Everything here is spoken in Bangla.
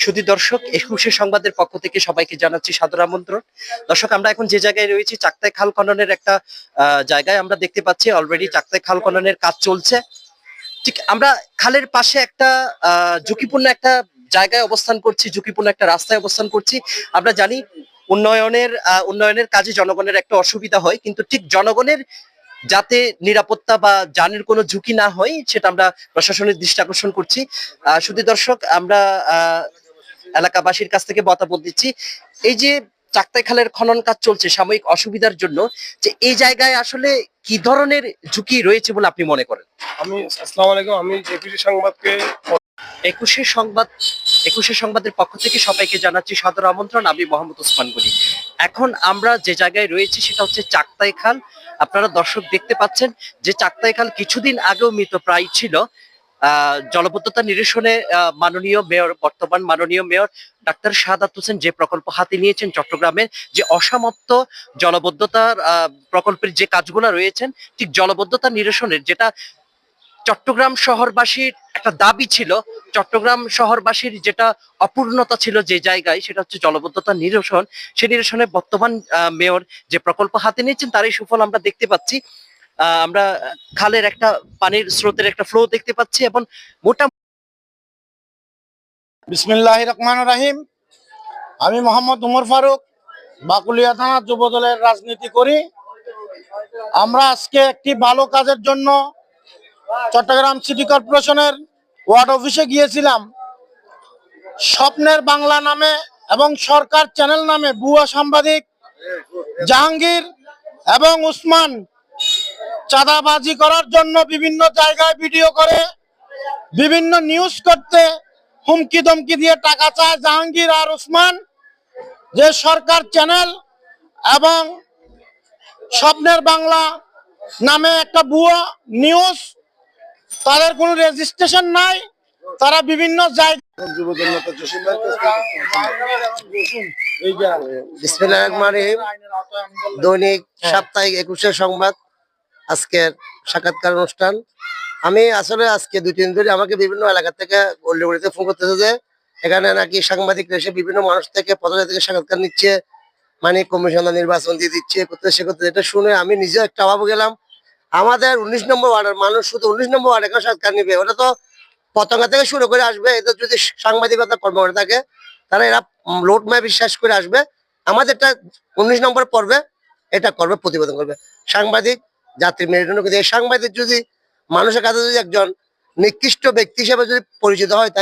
সুধী দর্শক, একুশে সংবাদের পক্ষ থেকে সবাইকে জানাচ্ছি সাদর আমন্ত্রণ। দর্শক, আমরা এখন যে জায়গায় রয়েছি চাক্তাই খাল খননের একটা জায়গায় আমরা দেখতে পাচ্ছি অলরেডি চাক্তাই খাল খননের কাজ চলছে। ঠিক আমরা খালের পাশে একটা ঝুঁকিপূর্ণ একটা জায়গায় অবস্থান করছি, ঝুঁকিপূর্ণ একটা রাস্তায় অবস্থান করছি। আমরা জানি উন্নয়নের কাজে জনগণের একটা অসুবিধা হয়, কিন্তু ঠিক জনগণের যাতে নিরাপত্তা বা জানের কোনো ঝুঁকি না হয় সেটা আমরা প্রশাসনের দৃষ্টি আকর্ষণ করছি। শুধু দর্শক, আমরা এলাকাবাসীর কাছ থেকে মতামত দিচ্ছি। এই যে চাক্তাই খালের খনন কাজ চলছে সাময়িক অসুবিধার জন্য, যে এই জায়গায় আসলে কি ধরনের ঝুঁকি রয়েছে বলে আপনি মনে করেন? আসসালামু আলাইকুম। আমি একুশে সংবাদকে একুশে সংবাদ একুশে সংবাদের পক্ষ থেকে সবাইকে জানাচ্ছি সাদর আমন্ত্রণ। আমি মোহাম্মদ ওসমান গনি। এখন আমরা যে জায়গায় রয়েছি সেটা হচ্ছে চাক্তাই খাল। আপনারা দর্শক দেখতে পাচ্ছেন যে চাক্তাই খাল কিছুদিন আগেও মৃতপ্রায় ছিল। জলবদ্ধতা নিরসনে বর্তমান মাননীয় মেয়র ডাক্তার শাহাদাত হোসেন যে প্রকল্প হাতে নিয়েছেন, চট্টগ্রামের যে অসমাপ্ত জলবদ্ধতার প্রকল্পের যে কাজগুলো রয়েছেন, ঠিক জলবদ্ধতা নিরসনের যেটা চট্টগ্রাম শহরবাসীর একটা দাবি ছিল, চট্টগ্রাম শহরবাসীর যেটা অপূর্ণতা ছিল যে জায়গায়, সেটা হচ্ছে জলবদ্ধতা নিরসন। সেই নিরসনে বর্তমান মেয়র যে প্রকল্প হাতে নিয়েছেন তারই সুফল আমরা দেখতে পাচ্ছি। আমরা খালের একটা পানির স্রোতের একটা ফ্লো দেখতে পাচ্ছি এবং মোটামুটি। বিসমিল্লাহির রহমানির রহিম। আমি মোহাম্মদ উমর ফারুক, বাকুলিয়া থানা যুব দলের রাজনীতি করি। আমরা আজকে একটি ভালো কাজের জন্য চট্টগ্রাম সিটি কর্পোরেশনের ওয়ার্ড অফিসে গিয়েছিলাম। স্বপ্নের বাংলা নামে এবং সরকার চ্যানেল নামে ভুয়া সাংবাদিক জাহাঙ্গীর এবং উসমান চাঁদাবাজি করার জন্য বিভিন্ন জায়গায় ভিডিও করে বিভিন্ন নিউজ করতে হুমকি ধমকি দিয়ে টাকা চায় জাহাঙ্গীর আর উসমান। যে সরকার চ্যানেল এবং স্বপ্নের বাংলা নামে একটা ভুয়া নিউজ, তাদের কোনো রেজিস্ট্রেশন নাই। তারা বিভিন্ন জায়গায় বিসমিল্লাহির রহমানির রহিম। দৈনিক সাপ্তাহিক একুশে সংবাদ আজকের সাক্ষাৎকার অনুষ্ঠান। আমি আসলে আজকে 2-3 দিন ধরে আমাকে বিভিন্ন এলাকা থেকে গল্লিতে ফোন করতেছে যে এখানে নাকি সাংবাদিকরা এসে বিভিন্ন মানুষ থেকে পদযাত্রী থেকে সাক্ষাৎকার নিচ্ছে, মানে কমিশনার নির্বাচন দিয়ে দিচ্ছে, করতে সে করতে। এটা শুনে আমি নিজে একটা অভাব গেলাম। আমাদের 19 নম্বর ওয়ার্ডের মানুষ শুধু 19 নম্বর ওয়ার্ডে কেন সাক্ষাৎকার নিবে? ওটা তো পতঙ্গা থেকে শুরু করে আসবে। এদের যদি সাংবাদিকতা কর্ম করে থাকে তাহলে এরা লোড ম্যাপ বিশ্বাস করে আসবে। আমাদেরটা 19 নম্বর পর্বে এটা করবে, প্রতিবেদন করবে। সাংবাদিক যাত্রী মেরুদণ্ড, কিন্তু এই সাংবাদিক যদি মানুষের কাছে যদি একজন নিকৃষ্ট ব্যক্তি হিসেবে যদি পরিচিত হয় তাহলে